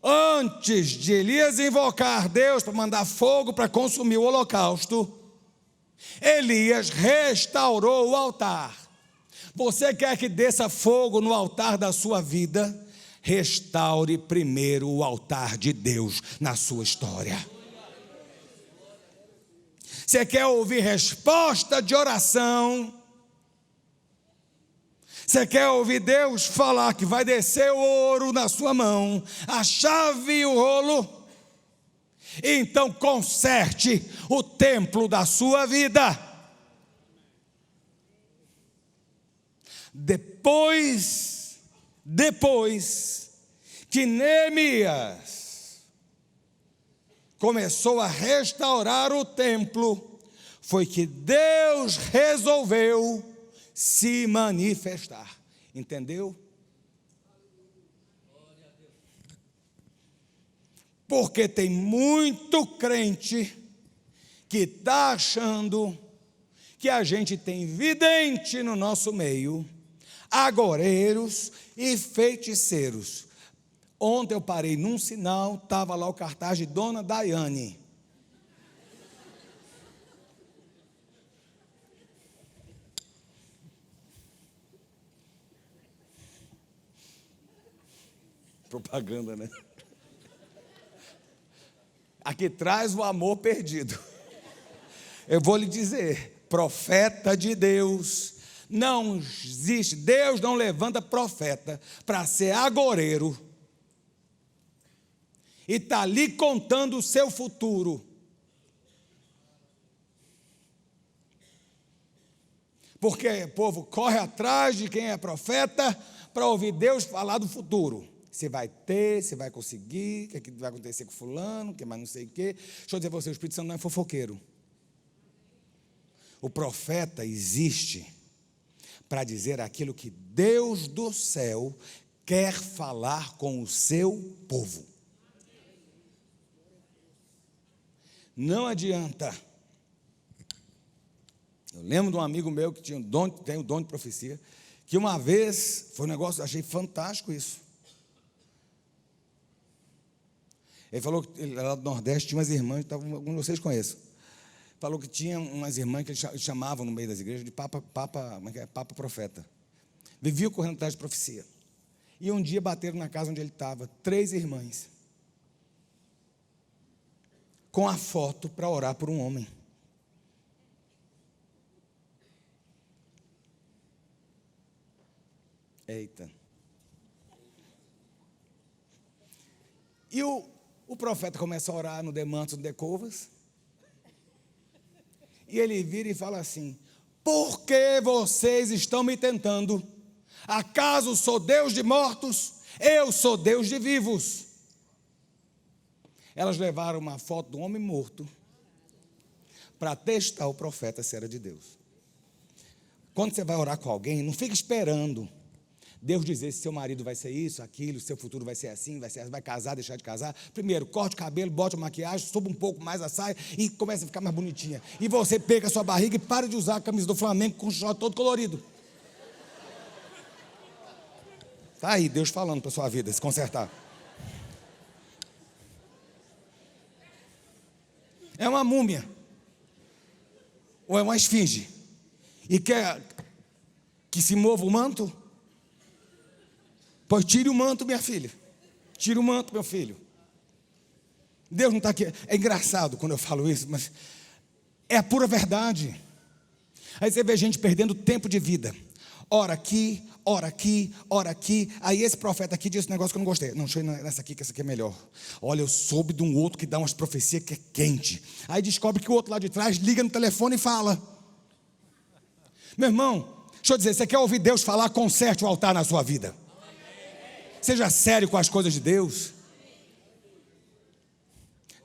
Antes de Elias invocar Deus para mandar fogo para consumir o holocausto, Elias restaurou o altar. Você quer que desça fogo no altar da sua vida? Restaure primeiro o altar de Deus na sua história. Você quer ouvir resposta de oração? Você quer ouvir Deus falar que vai descer o ouro na sua mão, a chave e o rolo? Então conserte o templo da sua vida. Depois que Neemias começou a restaurar o templo, foi que Deus resolveu se manifestar. Entendeu? Porque tem muito crente que está achando que a gente tem vidente no nosso meio, agoureiros e feiticeiros. Ontem eu parei num sinal, estava lá o cartaz de Dona Daiane. Propaganda, né? Aqui traz o amor perdido. Eu vou lhe dizer, profeta de Deus não existe. Deus não levanta profeta para ser agoureiro e está lhe contando o seu futuro. Porque o povo corre atrás de quem é profeta para ouvir Deus falar do futuro. Você vai ter, você vai conseguir, o que vai acontecer com fulano, que mais não sei o quê. Deixa eu dizer para você, o Espírito Santo não é fofoqueiro. O profeta existe para dizer aquilo que Deus do céu quer falar com o seu povo. Não adianta. Eu lembro de um amigo meu que tem o dom de profecia, que uma vez, foi um negócio, achei fantástico isso. Ele falou que ele, lá do Nordeste tinha umas irmãs, alguns de vocês conhecem. Falou que tinha umas irmãs que eles chamavam no meio das igrejas de papa profeta. Viviam correndo atrás de profecia. E um dia bateram na casa onde ele estava, 3 irmãs, com a foto para orar por um homem. Eita. E o profeta começa a orar no demanto, no decovas, e ele vira e fala assim: por que vocês estão me tentando? Acaso sou Deus de mortos? Eu sou Deus de vivos. Elas levaram uma foto de um homem morto para testar o profeta se era de Deus. Quando você vai orar com alguém, não fica esperando Deus dizer se seu marido vai ser isso, aquilo, seu futuro vai ser assim, vai casar, deixar de casar. Primeiro, corte o cabelo, bote a maquiagem, suba um pouco mais a saia e começa a ficar mais bonitinha. E você pega a sua barriga e para de usar a camisa do Flamengo com o short todo colorido. Está aí, Deus falando para a sua vida, se consertar. É uma múmia. Ou é uma esfinge. E quer que se mova o manto? Pois tire o manto, minha filha. Tire o manto, meu filho. Deus não está aqui. É engraçado quando eu falo isso, mas é a pura verdade. Aí você vê gente perdendo tempo de vida. Ora aqui, ora aqui, ora aqui. Aí esse profeta aqui disse um negócio que eu não gostei. Não, deixa eu ir nessa aqui, que essa aqui é melhor. Olha, eu soube de um outro que dá umas profecias que é quente. Aí descobre que o outro lá de trás liga no telefone e fala. Meu irmão, deixa eu dizer, você quer ouvir Deus falar, conserte o altar na sua vida. Seja sério com as coisas de Deus.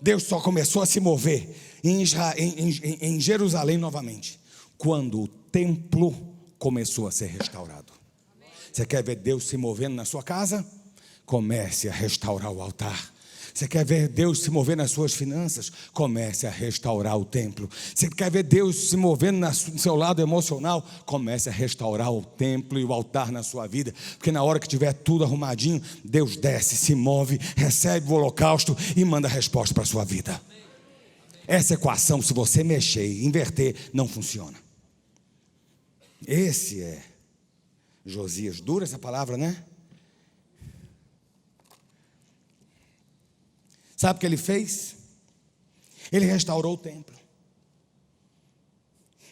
Deus só começou a se mover em Jerusalém novamente quando o templo começou a ser restaurado. Você quer ver Deus se movendo na sua casa? Comece a restaurar o altar. Você quer ver Deus se mover nas suas finanças? Comece a restaurar o templo. Você quer ver Deus se movendo no seu lado emocional? Comece a restaurar o templo e o altar na sua vida. Porque na hora que tiver tudo arrumadinho, Deus desce, se move, recebe o holocausto e manda a resposta para a sua vida. Essa equação, se você mexer e inverter, não funciona. Esse é Josias. Dura essa palavra, né? Sabe o que ele fez? Ele restaurou o templo.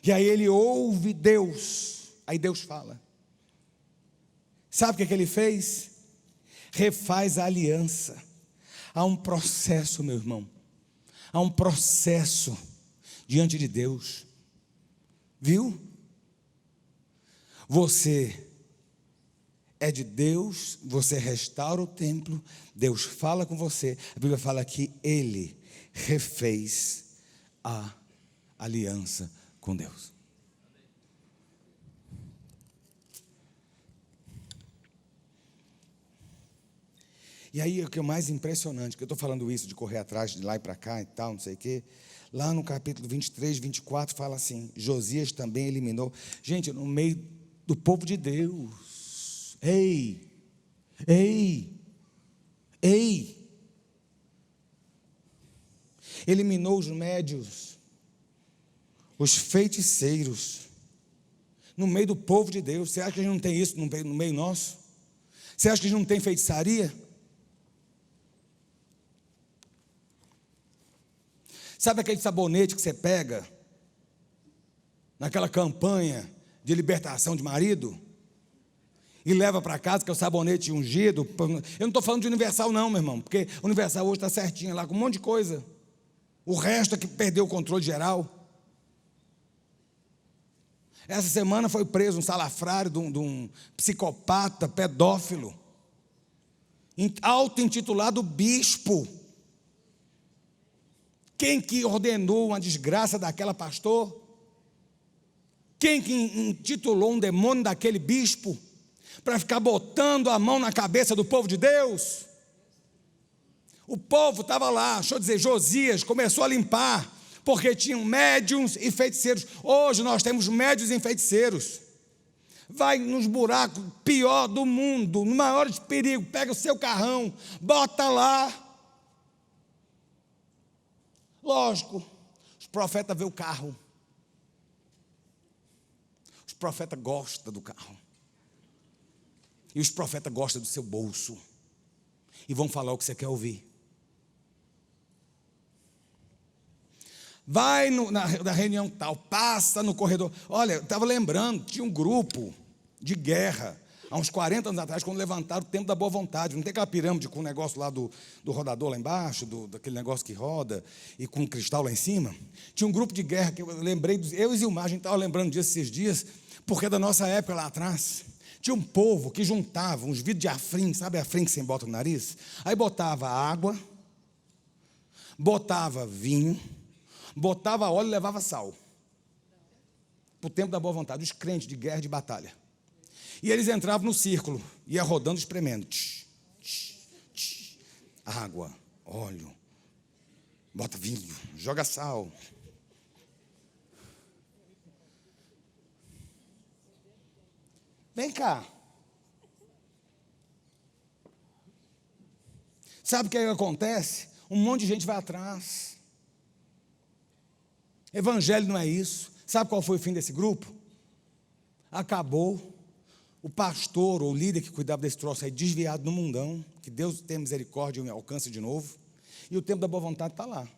E aí ele ouve Deus. Aí Deus fala. Sabe o que ele fez? Refaz a aliança. Há um processo, meu irmão. Há um processo diante de Deus. Viu? Você é de Deus, você restaura o templo, Deus fala com você. A Bíblia fala que Ele refez a aliança com Deus. E aí o que é mais impressionante, que eu estou falando isso de correr atrás, de lá e para cá e tal, não sei o quê. Lá no capítulo 23, 24, fala assim, Josias também eliminou. Gente, no meio do povo de Deus. Ei, eliminou os médios, os feiticeiros, no meio do povo de Deus. Você acha que a gente não tem isso no meio nosso? Você acha que a gente não tem feitiçaria? Sabe aquele sabonete que você pega naquela campanha de libertação de marido? E leva para casa, que é o sabonete ungido. Eu não estou falando de Universal não, meu irmão, porque Universal hoje está certinho lá, com um monte de coisa. O resto é que perdeu o controle geral. Essa semana foi preso um salafrário de um psicopata, pedófilo, auto-intitulado bispo. Quem que ordenou uma desgraça daquela, pastor? Quem que intitulou um demônio daquele bispo? Para ficar botando a mão na cabeça do povo de Deus? O povo estava lá, deixa eu dizer, Josias começou a limpar, porque tinham médiuns e feiticeiros. Hoje nós temos médiuns e feiticeiros. Vai nos buracos pior do mundo, no maior de perigo, pega o seu carrão, bota lá. Lógico, os profetas vêem o carro. Os profetas gostam do carro. E os profetas gostam do seu bolso. E vão falar o que você quer ouvir. Vai na reunião tal, passa no corredor. Olha, eu estava lembrando, tinha um grupo de guerra, há uns 40 anos atrás, quando levantaram o templo da boa vontade. Não tem aquela pirâmide com o negócio lá do rodador lá embaixo, daquele negócio que roda, e com um cristal lá em cima. Tinha um grupo de guerra, que eu lembrei, eu e Zilmar, a gente estava lembrando disso esses dias, porque é da nossa época lá atrás. Tinha um povo que juntava uns vidros de afrim, sabe afrim que você bota no nariz? Aí botava água, botava vinho, botava óleo e levava sal. para o tempo da boa vontade, os crentes de guerra, de batalha. E eles entravam no círculo, ia rodando, espremendo. Água, óleo, bota vinho, joga sal. Vem cá. Sabe o que acontece? Um monte de gente vai atrás. Evangelho não é isso. Sabe qual foi o fim desse grupo? Acabou. O pastor ou o líder que cuidava desse troço aí, desviado no mundão, que Deus tenha misericórdia e me alcance de novo. E o tempo da boa vontade está lá.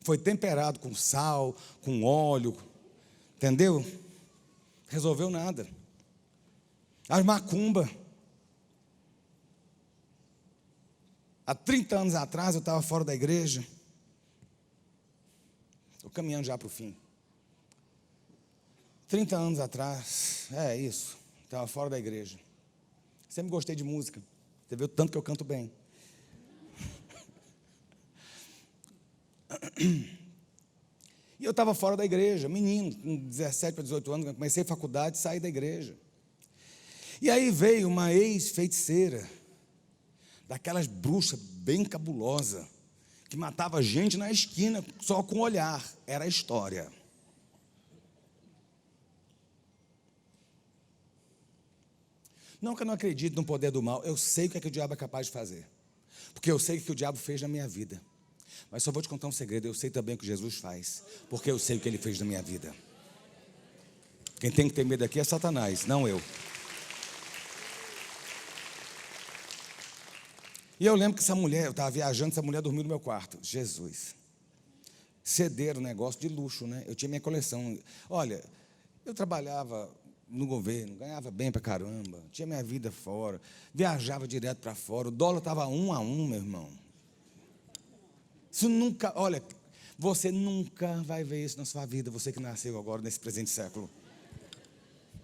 Foi temperado com sal, com óleo. Entendeu? Resolveu nada. As macumba. Há 30 anos atrás eu estava fora da igreja. Estou caminhando já para o fim. 30 anos atrás, é isso, estava fora da igreja. Sempre gostei de música. Você viu o tanto que eu canto bem. E eu estava fora da igreja, menino, com 17 para 18 anos, comecei a faculdade, saí da igreja. E aí veio uma ex-feiticeira, daquelas bruxas bem cabulosa, que matava gente na esquina só com o olhar. Era a história. Não que eu não acredite no poder do mal, eu sei o que é que o diabo é capaz de fazer. Porque eu sei o que o diabo fez na minha vida. Mas só vou te contar um segredo, eu sei também o que Jesus faz, porque eu sei o que ele fez na minha vida. Quem tem que ter medo aqui é Satanás, não eu. E eu lembro que essa mulher, eu estava viajando, essa mulher dormiu no meu quarto. Jesus. Ceder um negócio de luxo, né? Eu tinha minha coleção. Olha, eu trabalhava no governo, ganhava bem pra caramba, tinha minha vida fora, viajava direto para fora, o dólar estava 1 a 1, meu irmão. Isso nunca, olha, você nunca vai ver isso na sua vida, você que nasceu agora nesse presente século.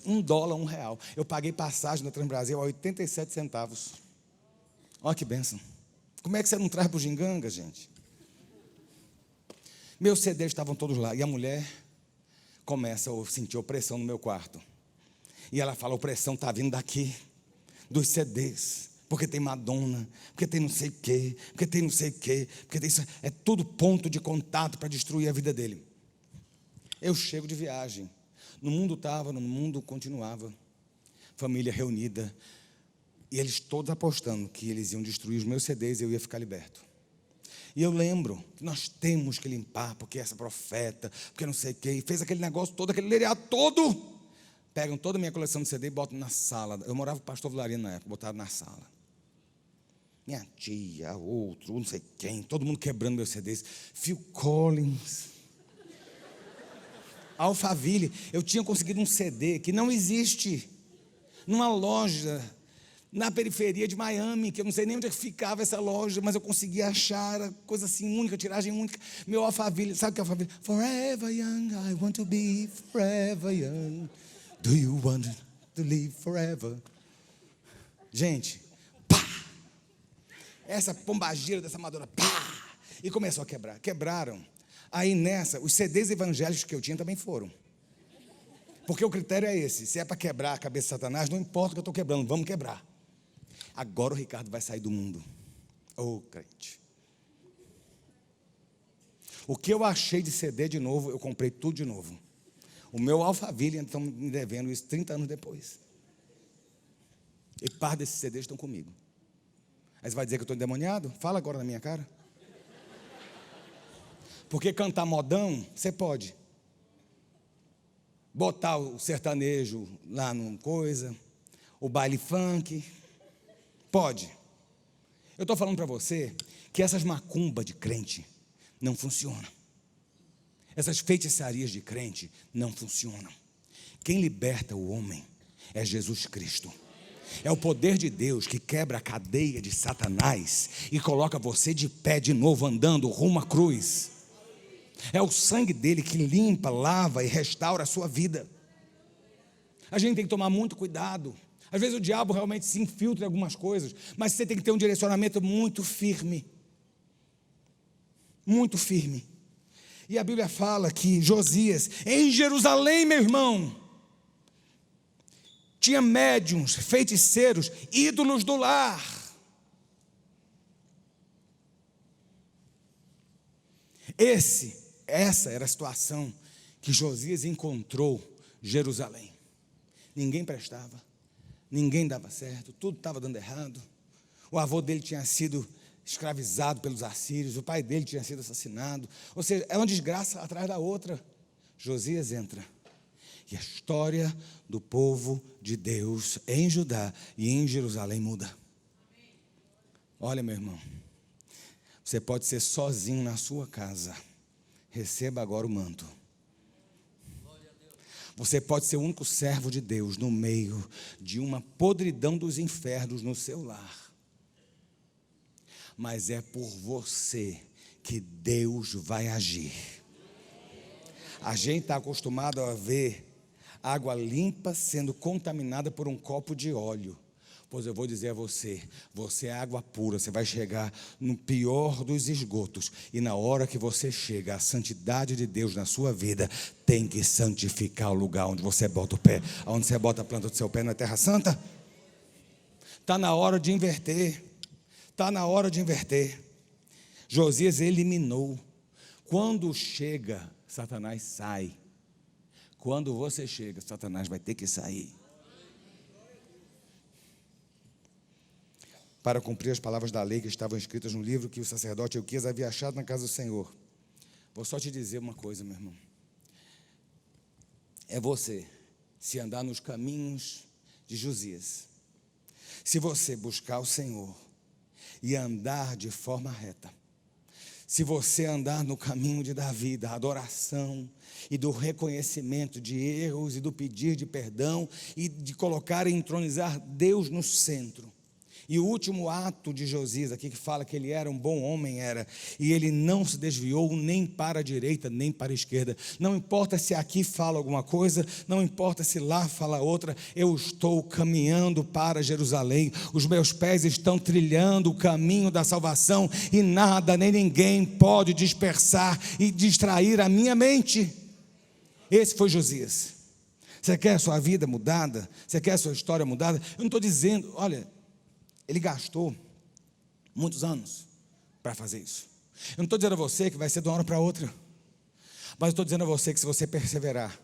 $1, R$1. Eu paguei passagem na Transbrasil a 87 centavos. Olha que bênção. Como é que você não traz para o Ginganga, gente? Meus CDs estavam todos lá. E a mulher começa a sentir opressão no meu quarto. E ela fala, a opressão está vindo daqui, dos CDs. Porque tem Madonna, porque tem não sei o quê, porque tem não sei o quê, porque tem isso. É tudo ponto de contato para destruir a vida dele. Eu chego de viagem. No mundo estava, no mundo continuava. Família reunida. E eles todos apostando que eles iam destruir os meus CDs e eu ia ficar liberto. E eu lembro que nós temos que limpar, porque essa profeta, porque não sei o quê, e fez aquele negócio todo, aquele lereado todo. Pegam toda a minha coleção de CD e botam na sala. Eu morava com o pastor Vilarino na época, botaram na sala. Minha tia, outro, não sei quem, todo mundo quebrando meus CDs. Phil Collins. Alphaville. Eu tinha conseguido um CD que não existe numa loja na periferia de Miami, que eu não sei nem onde é que ficava essa loja, mas eu consegui achar, era coisa assim única, tiragem única. Meu Alphaville, sabe o que é Alphaville? Forever young, I want to be forever young. Do you want to live forever? Gente, pá! Essa pombagira dessa Madonna, pá! E começou a quebrar. Quebraram. Aí nessa, os CDs evangélicos que eu tinha também foram. Porque o critério é esse, se é para quebrar a cabeça de Satanás, não importa o que eu estou quebrando, vamos quebrar. Agora o Ricardo vai sair do mundo. Ô, crente. O que eu achei de CD de novo, eu comprei tudo de novo. O meu Alphaville estão me devendo isso 30 anos depois. E parte desses CDs estão comigo. Aí você vai dizer que eu estou endemoniado? Fala agora na minha cara. Porque cantar modão, você pode. Botar o sertanejo lá numa coisa, o baile funk, pode. Eu estou falando para você que essas macumbas de crente não funcionam. Essas feitiçarias de crente não funcionam. Quem liberta o homem é Jesus Cristo. É o poder de Deus que quebra a cadeia de Satanás e coloca você de pé de novo, andando rumo à cruz. É o sangue dele que limpa, lava e restaura a sua vida. A gente tem que tomar muito cuidado. Às vezes o diabo realmente se infiltra em algumas coisas, mas você tem que ter um direcionamento muito firme. Muito firme. E a Bíblia fala que Josias, em Jerusalém, meu irmão, tinha médiuns, feiticeiros, ídolos do lar. Essa era a situação que Josias encontrou Jerusalém. Ninguém prestava, ninguém dava certo, tudo estava dando errado. O avô dele tinha sido escravizado pelos assírios, o pai dele tinha sido assassinado. Ou seja, é uma desgraça atrás da outra. Josias entra. E a história do povo de Deus em Judá e em Jerusalém muda. Olha, meu irmão, você pode ser sozinho na sua casa. Receba agora o manto. Você pode ser o único servo de Deus no meio de uma podridão dos infernos no seu lar. Mas é por você que Deus vai agir. A gente está acostumado a ver água limpa sendo contaminada por um copo de óleo. Pois eu vou dizer a você, você é água pura, você vai chegar no pior dos esgotos. E na hora que você chega, a santidade de Deus na sua vida tem que santificar o lugar onde você bota o pé. Onde você bota a planta do seu pé na terra santa. Está na hora de inverter. Está na hora de inverter. Josias eliminou. Quando chega, Satanás sai. Quando você chega, Satanás vai ter que sair. Para cumprir as palavras da lei que estavam escritas no livro que o sacerdote Euquias havia achado na casa do Senhor. Vou só te dizer uma coisa, meu irmão. É você se andar nos caminhos de Josias. Se você buscar o Senhor e andar de forma reta. Se você andar no caminho de Davi, da adoração e do reconhecimento de erros e do pedir de perdão e de colocar e entronizar Deus no centro. E o último ato de Josias aqui que fala que ele era um bom homem e ele não se desviou nem para a direita nem para a esquerda. Não importa se aqui fala alguma coisa, não importa se lá fala outra, eu estou caminhando para Jerusalém, os meus pés estão trilhando o caminho da salvação e nada nem ninguém pode dispersar e distrair a minha mente. Esse foi Josias. Você quer a sua vida mudada? Você quer a sua história mudada? Eu não estou dizendo, olha, ele gastou muitos anos para fazer isso. Eu não estou dizendo a você que vai ser de uma hora para outra. Mas eu estou dizendo a você que se você perseverar,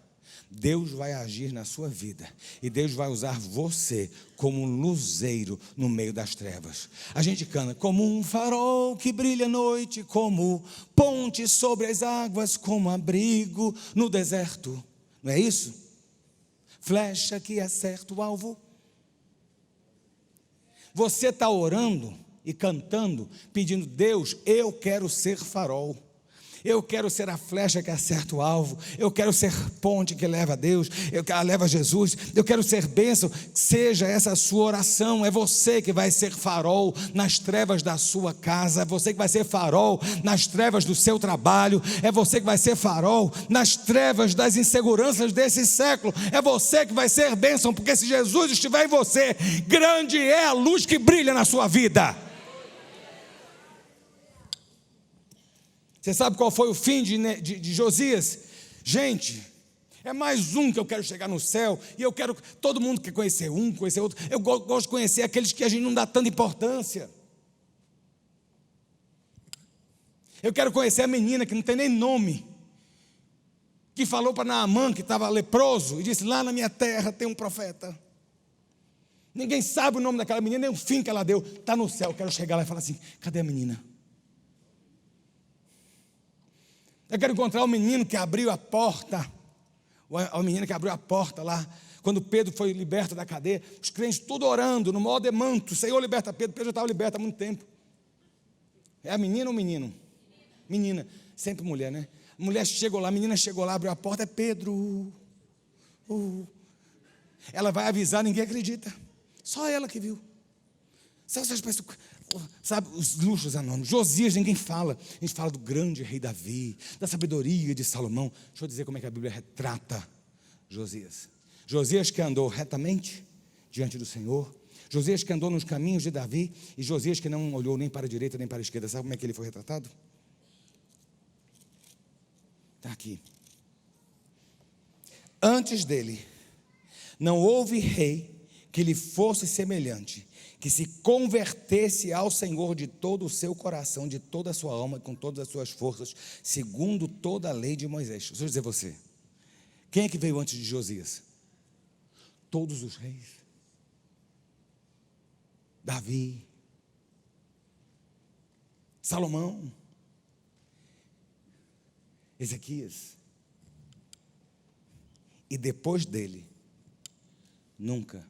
Deus vai agir na sua vida. E Deus vai usar você como um luzeiro no meio das trevas. A gente canta, como um farol que brilha à noite, como ponte sobre as águas, como abrigo no deserto. Não é isso? Flecha que acerta o alvo. Você está orando e cantando, pedindo, Deus, eu quero ser farol. Eu quero ser a flecha que acerta o alvo. Eu quero ser ponte que leva a Deus. Leva a Jesus. Eu quero ser bênção. Seja essa a sua oração. É você que vai ser farol nas trevas da sua casa. É você que vai ser farol nas trevas do seu trabalho. É você que vai ser farol nas trevas das inseguranças desse século. É você que vai ser bênção. Porque se Jesus estiver em você, grande é a luz que brilha na sua vida. Você sabe qual foi o fim de Josias? Gente, é mais um que eu quero chegar no céu. E eu quero, todo mundo quer conhecer um, conhecer outro. Eu gosto de conhecer aqueles que a gente não dá tanta importância. Eu quero conhecer a menina que não tem nem nome, que falou para Naamã que estava leproso, e disse, lá na minha terra tem um profeta. Ninguém sabe o nome daquela menina, nem o fim que ela deu. Está no céu, eu quero chegar lá e falar assim, cadê a menina? Eu quero encontrar o menino que abriu a porta, a menina que abriu a porta lá, quando Pedro foi liberto da cadeia, os crentes tudo orando, no maior demanto, Senhor liberta Pedro, Pedro já estava liberto há muito tempo. É a menina ou o menino? Menina, sempre mulher, né? Mulher chegou lá, a menina chegou lá, abriu a porta, é Pedro. Ela vai avisar, ninguém acredita, só ela que viu. Sabe, os luxos anônimos. Josias, ninguém fala. A gente fala do grande rei Davi, da sabedoria de Salomão. Deixa eu dizer como é que a Bíblia retrata Josias. Josias que andou retamente diante do Senhor. Josias que andou nos caminhos de Davi. E Josias que não olhou nem para a direita nem para a esquerda. Sabe como é que ele foi retratado? Está aqui. Antes dele, não houve rei que lhe fosse semelhante, que se convertesse ao Senhor de todo o seu coração, de toda a sua alma, com todas as suas forças, segundo toda a lei de Moisés. Deixa eu dizer a você, quem é que veio antes de Josias? Todos os reis. Davi, Salomão, Ezequias. E depois dele, nunca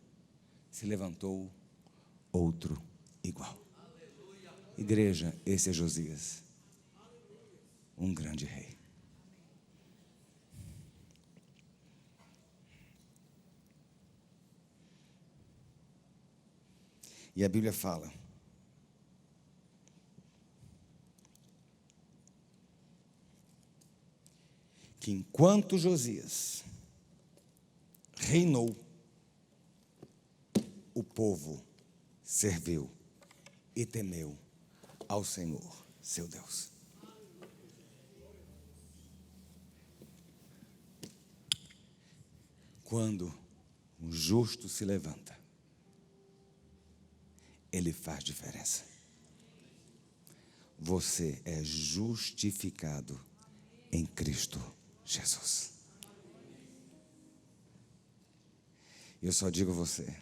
se levantou outro igual. Igreja, esse é Josias, um grande rei. E a Bíblia fala que enquanto Josias reinou, o povo serviu e temeu ao Senhor, seu Deus. Quando um justo se levanta, ele faz diferença. Você é justificado em Cristo Jesus. Eu só digo a você,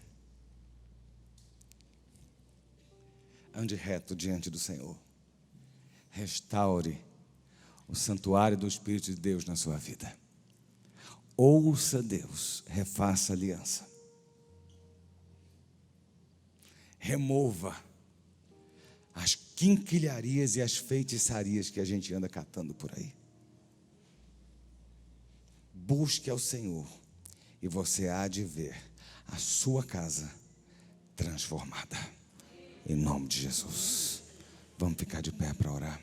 ande reto diante do Senhor. Restaure o santuário do Espírito de Deus na sua vida. Ouça Deus, refaça a aliança. Remova as quinquilharias e as feitiçarias que a gente anda catando por aí. Busque ao Senhor e você há de ver a sua casa transformada. Em nome de Jesus. Vamos ficar de pé para orar.